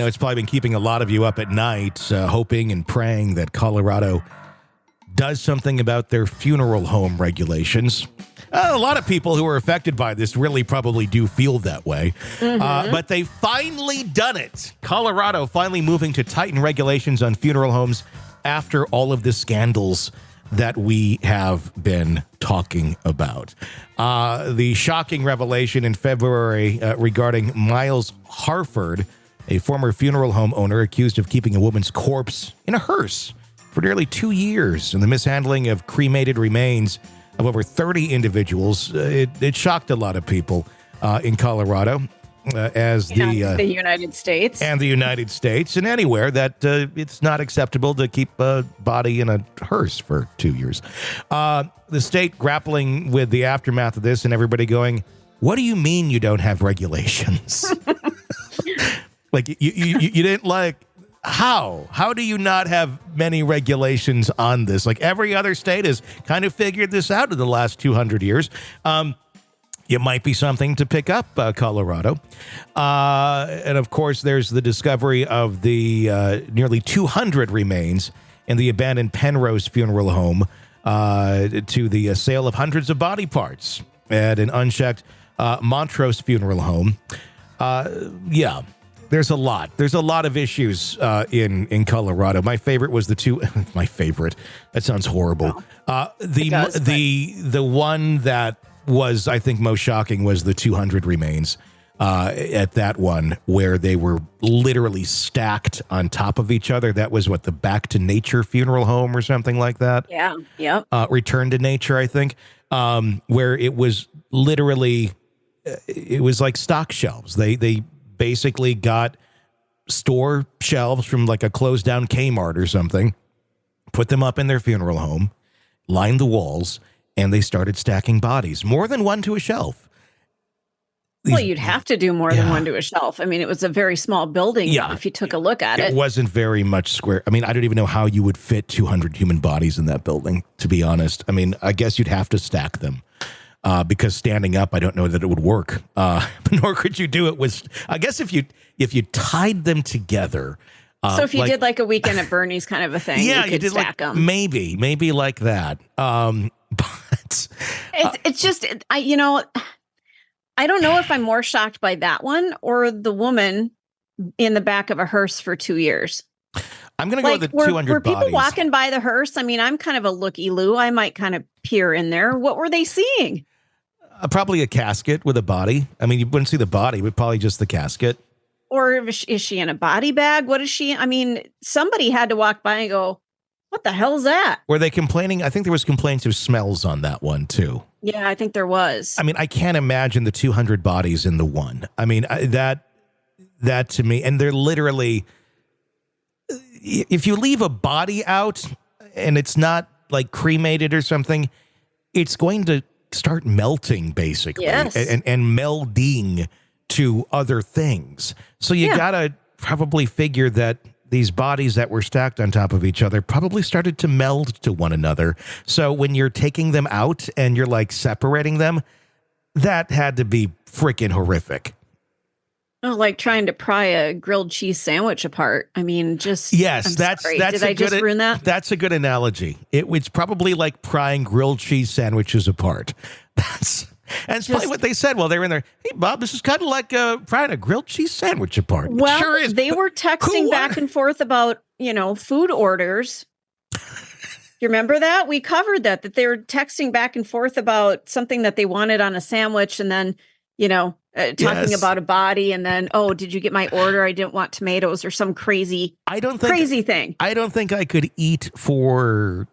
know it's probably been keeping a lot of you up at night, hoping and praying that Colorado does something about their funeral home regulations. A lot of people who are affected by this really probably do feel that way. But they've finally done it. Colorado finally moving to tighten regulations on funeral homes after all of the scandals that we have been talking about. The shocking revelation in February regarding Miles Harford, a former funeral home owner accused of keeping a woman's corpse in a hearse for nearly 2 years, and the mishandling of cremated remains of over 30 individuals. It shocked a lot of people in Colorado, as the United States. And the United States, and anywhere that it's not acceptable to keep a body in a hearse for 2 years. The state grappling with the aftermath of this, and everybody going, what do you mean you don't have regulations? Like, you didn't like... How do you not have many regulations on this? Like every other state has kind of figured this out in the last 200 years. It might be something to pick up, Colorado. And of course, there's the discovery of the nearly 200 remains in the abandoned Penrose funeral home, to the sale of hundreds of body parts at an unchecked Montrose funeral home. Yeah. There's a lot. There's a lot of issues in Colorado. My favorite was my favorite. That sounds horrible. The one that was, I think, most shocking was the 200 remains at that one, where they were literally stacked on top of each other. That was the Back to Nature funeral home or something like that. Yeah. Yep. Return to Nature, I think, where it was literally, it was like stock shelves. They basically got store shelves from like a closed down Kmart or something, put them up in their funeral home, lined the walls, and they started stacking bodies, more than one to a shelf. Well, you'd have to do more than one to a shelf. I mean, it was a very small building. Yeah. If you took a look at it. It wasn't very much square. I mean, I don't even know how you would fit 200 human bodies in that building, to be honest. I mean, I guess you'd have to stack them. Because standing up, I don't know that it would work. Nor could you do it with, I guess if you tied them together. So if you did like a Weekend at Bernie's kind of a thing, you could stack them. Maybe like that. But it's just, I don't know if I'm more shocked by that one or the woman in the back of a hearse for 2 years. I'm going to go with the 200 were bodies. People walking by the hearse? I mean, I'm kind of a looky-loo. I might kind of peer in there. What were they seeing? Probably a casket with a body. I mean, you wouldn't see the body, but probably just the casket. Or is she in a body bag? What is she? I mean, somebody had to walk by and go, what the hell is that? Were they complaining? I think there was complaints of smells on that one, too. Yeah, I think there was. I mean, I can't imagine the 200 bodies in the one. I mean, that to me, and they're literally... If you leave a body out and it's not like cremated or something, it's going to start melting basically. Yes. and melding to other things. So you gotta probably figure that these bodies that were stacked on top of each other probably started to meld to one another. So when you're taking them out and you're like separating them, that had to be freaking horrific. Oh, like trying to pry a grilled cheese sandwich apart. I mean, just yes, that's did I just ruin that? That's a good analogy. It's probably like prying grilled cheese sandwiches apart. And it's probably what they said while they were in there. Hey, Bob, this is kind of like prying a grilled cheese sandwich apart. Well, it sure is. They were texting back and forth about food orders. You remember that? We covered that they were texting back and forth about something that they wanted on a sandwich, and then talking about a body, and then, oh, did you get my order? I didn't want tomatoes or some crazy thing. I don't think I could eat for,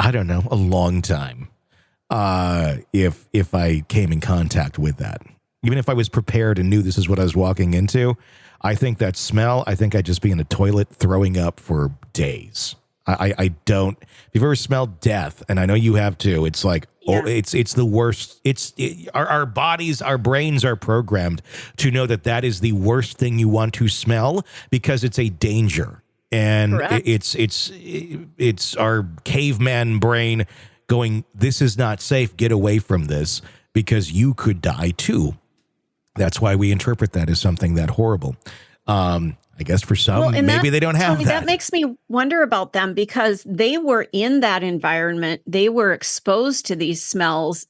I don't know, a long time if I came in contact with that. Even if I was prepared and knew this is what I was walking into, I think that smell, I think I'd just be in a toilet throwing up for days. I don't. If you've ever smelled death, and I know you have too, it's like, it's the worst. Our bodies, our brains are programmed to know that is the worst thing you want to smell because it's a danger, and it's our caveman brain going, this is not safe. Get away from this because you could die too. That's why we interpret that as something that horrible. I guess for some, maybe they don't have Tony, that. That makes me wonder about them because they were in that environment. They were exposed to these smells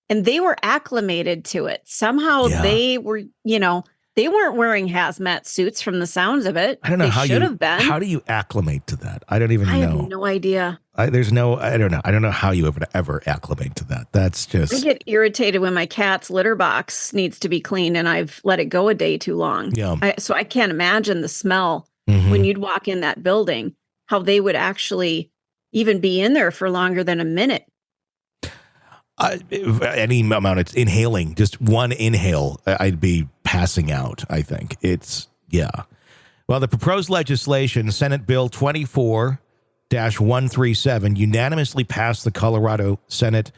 and they were acclimated to it. Somehow they were, they weren't wearing hazmat suits from the sounds of it. I don't know they how should have been. How do you acclimate to that? I don't even know. I have no idea. I don't know. I don't know how you ever acclimate to that. That's just. I get irritated when my cat's litter box needs to be cleaned and I've let it go a day too long. Yeah. So I can't imagine the smell when you'd walk in that building, how they would actually even be in there for longer than a minute. Any amount of inhaling, just one inhale, I'd be passing out, I think. Well, the proposed legislation, Senate Bill 24-137, unanimously passed the Colorado Senate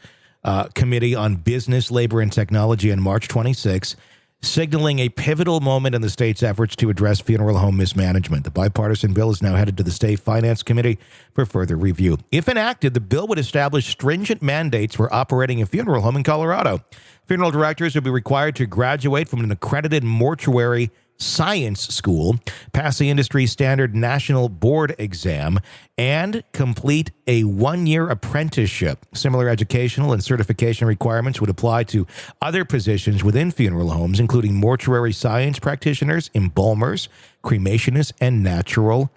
Committee on Business, Labor, and Technology on March 26, signaling a pivotal moment in the state's efforts to address funeral home mismanagement. The bipartisan bill is now headed to the State Finance Committee for further review. If enacted, the bill would establish stringent mandates for operating a funeral home in Colorado. Funeral directors would be required to graduate from an accredited mortuary science school, pass the industry standard national board exam, and complete a 1-year apprenticeship. Similar educational and certification requirements would apply to other positions within funeral homes, including mortuary science practitioners, embalmers, cremationists, and natural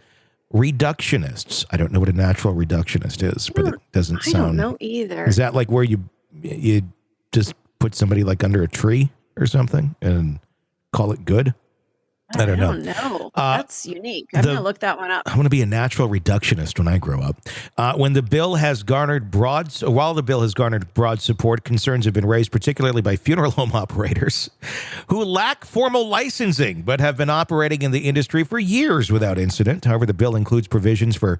reductionists. I don't know what a natural reductionist is, but it doesn't sound. I don't know either. Is that like where you just put somebody like under a tree or something and call it good? I don't know. That's unique. I'm going to look that one up. I'm going to be a natural reductionist when I grow up. While the bill has garnered broad support, concerns have been raised particularly by funeral home operators who lack formal licensing but have been operating in the industry for years without incident. However, the bill includes provisions for,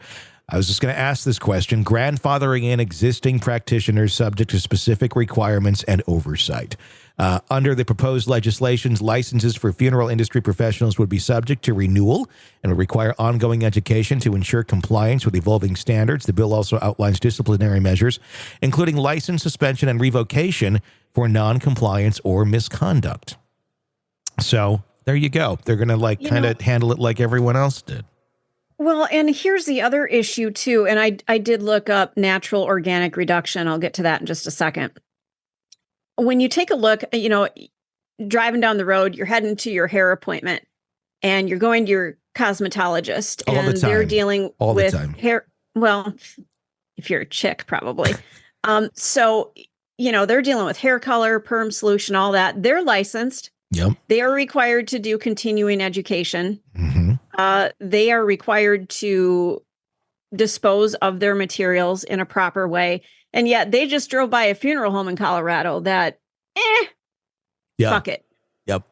I was just going to ask this question, grandfathering in existing practitioners subject to specific requirements and oversight. Under the proposed legislations, licenses for funeral industry professionals would be subject to renewal and would require ongoing education to ensure compliance with evolving standards. The bill also outlines disciplinary measures, including license suspension and revocation for noncompliance or misconduct. So there you go. They're going to kind of handle it like everyone else did. Well, and here's the other issue too. And I did look up natural organic reduction. I'll get to that in just a second. When you take a look, driving down the road, you're heading to your hair appointment and you're going to your cosmetologist and they're dealing with hair. Well, if you're a chick, probably. So, they're dealing with hair color, perm solution, all that. They're licensed. Yep. They are required to do continuing education. Mm-hmm. They are required to dispose of their materials in a proper way. And yet they just drove by a funeral home in Colorado that, fuck it. Yep.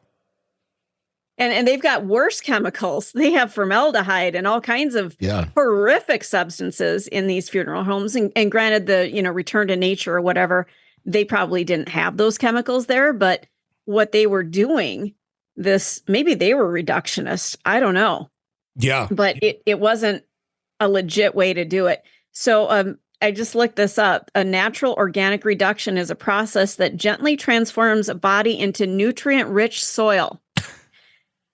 And they've got worse chemicals. They have formaldehyde and all kinds of horrific substances in these funeral homes. And granted, the, return to nature or whatever, they probably didn't have those chemicals there. But what they were doing, maybe they were reductionists. I don't know. Yeah. But it wasn't a legit way to do it. So, I just looked this up. A natural organic reduction is a process that gently transforms a body into nutrient-rich soil.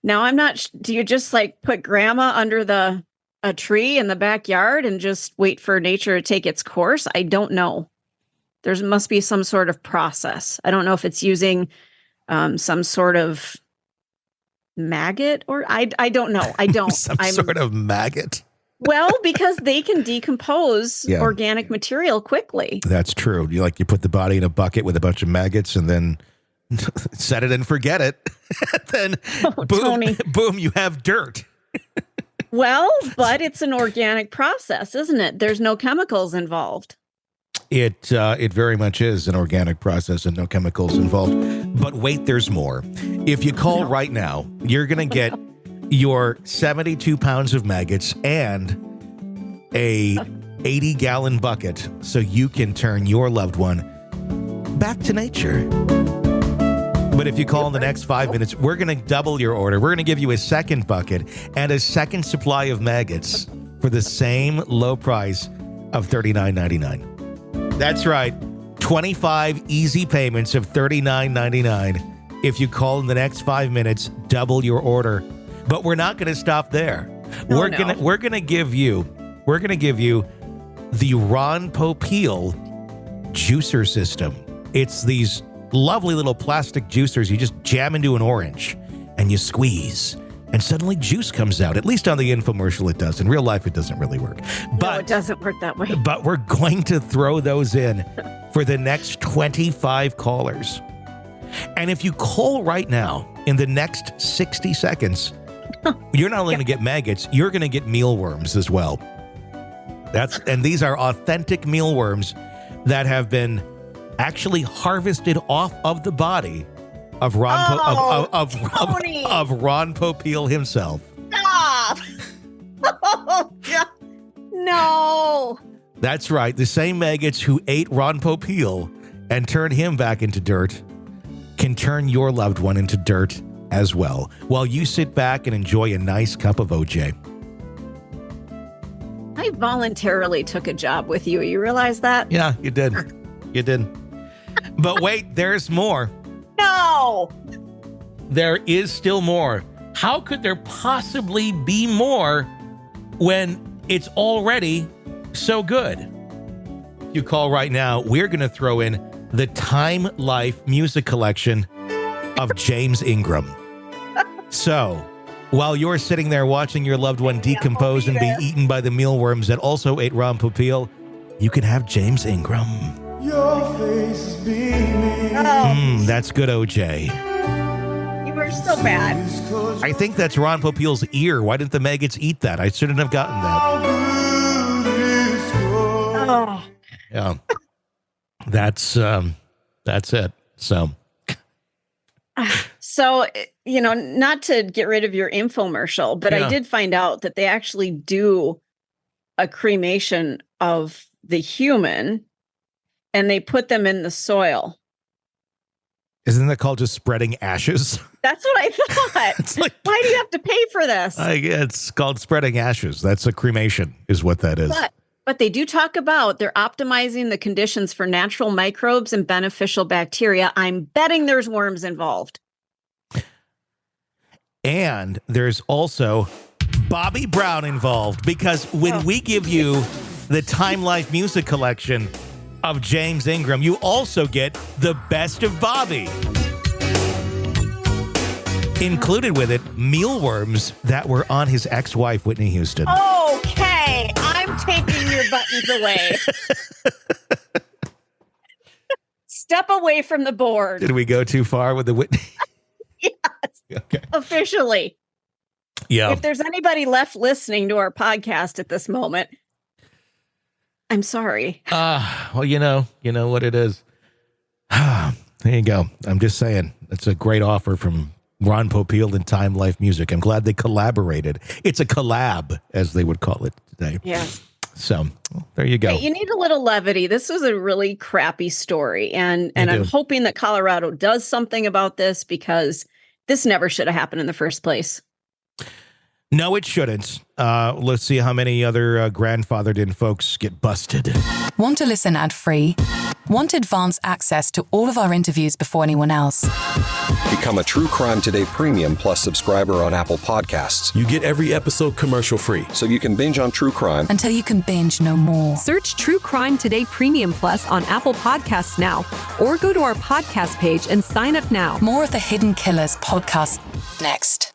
Now, I'm not. Do you just put grandma under a tree in the backyard and just wait for nature to take its course? I don't know. There must be some sort of process. I don't know if it's using some sort of maggot or I don't know. I don't. Sort of maggot. Well, because they can decompose organic material quickly. That's true. You put the body in a bucket with a bunch of maggots and then set it and forget it. Then boom, you have dirt. Well, but it's an organic process, isn't it? There's no chemicals involved. It very much is an organic process and no chemicals involved. But wait, there's more. If you call right now, you're going to get your 72 pounds of maggots and a 80-gallon bucket so you can turn your loved one back to nature. But if you call in the next 5 minutes, we're going to double your order. We're going to give you a second bucket and a second supply of maggots for the same low price of $39.99. That's right. 25 easy payments of $39.99. If you call in the next 5 minutes, double your order. But we're not going to stop there. Oh, We're going to give you the Ron Popeil juicer system. It's these lovely little plastic juicers you just jam into an orange and you squeeze. And suddenly juice comes out. At least on the infomercial it does. In real life, it doesn't really work. No, it doesn't work that way. But we're going to throw those in for the next 25 callers. And if you call right now in the next 60 seconds, you're not only going to get maggots, you're going to get mealworms as well. And these are authentic mealworms that have been actually harvested off of the body of Ron Popeil himself. Stop! Oh, God. No. That's right. The same maggots who ate Ron Popeil and turned him back into dirt can turn your loved one into dirt as well, while you sit back and enjoy a nice cup of OJ. I voluntarily took a job with you. You realize that? Yeah, you did. You did. But wait, there's more. No. There is still more. How could there possibly be more when it's already so good? You call right now, we're going to throw in the Time Life music collection of James Ingram. So, while you're sitting there watching your loved one decompose and be eaten by the mealworms that also ate Ron Popeil, you can have James Ingram. Your face is beaming. That's good, OJ. You were so bad. I think that's Ron Popeil's ear. Why didn't the maggots eat that? I shouldn't have gotten that. Oh. Yeah. That's it. So, not to get rid of your infomercial, but I did find out that they actually do a cremation of the human and they put them in the soil. Isn't that called just spreading ashes? That's what I thought. It's like, why do you have to pay for this? It's called spreading ashes. That's a cremation is what that is. But they do talk about they're optimizing the conditions for natural microbes and beneficial bacteria. I'm betting there's worms involved. And there's also Bobby Brown involved, because when we give you the Time Life music collection of James Ingram, you also get the best of Bobby. Included with it, mealworms that were on his ex-wife, Whitney Houston. Okay, I'm taking your buttons away. Step away from the board. Did we go too far with the Whitney? Yes. Okay. Officially. Yeah. If there's anybody left listening to our podcast at this moment, I'm sorry. Well, you know what it is. There you go. I'm just saying, it's a great offer from Ron Popeil and Time Life Music. I'm glad they collaborated. It's a collab, as they would call it today. Yes. So there you go. Hey, you need a little levity. This was a really crappy story. And I'm hoping that Colorado does something about this, because this never should have happened in the first place. No, it shouldn't. Let's see how many other grandfathered-in folks get busted. Want to listen ad-free? Want advance access to all of our interviews before anyone else? Become a True Crime Today Premium Plus subscriber on Apple Podcasts. You get every episode commercial-free, so you can binge on true crime until you can binge no more. Search True Crime Today Premium Plus on Apple Podcasts now, or go to our podcast page and sign up now. More of the Hidden Killers podcast next.